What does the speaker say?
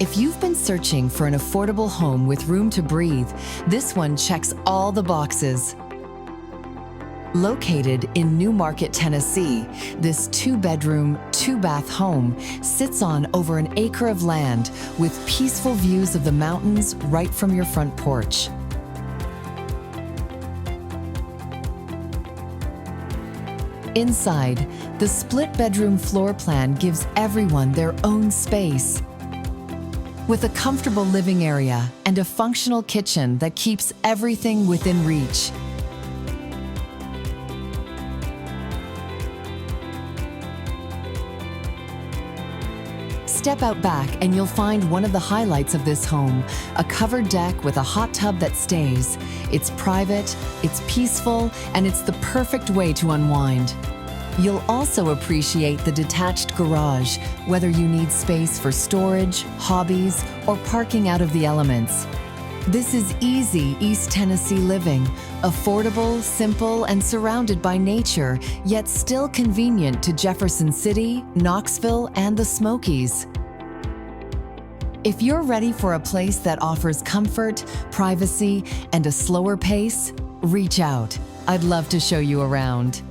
If you've been searching for an affordable home with room to breathe, this one checks all the boxes. Located in New Market, Tennessee, this 2-bedroom, 2-bath home sits on over an acre of land with peaceful views of the mountains right from your front porch. Inside, the split-bedroom floor plan gives everyone their own space, with a comfortable living area and a functional kitchen that keeps everything within reach. Step out back and you'll find one of the highlights of this home, a covered deck with a hot tub that stays. It's private, it's peaceful, and it's the perfect way to unwind. You'll also appreciate the detached garage, whether you need space for storage, hobbies, or parking out of the elements. This is easy East Tennessee living, affordable, simple, and surrounded by nature, yet still convenient to Jefferson City, Knoxville, and the Smokies. If you're ready for a place that offers comfort, privacy, and a slower pace, reach out. I'd love to show you around.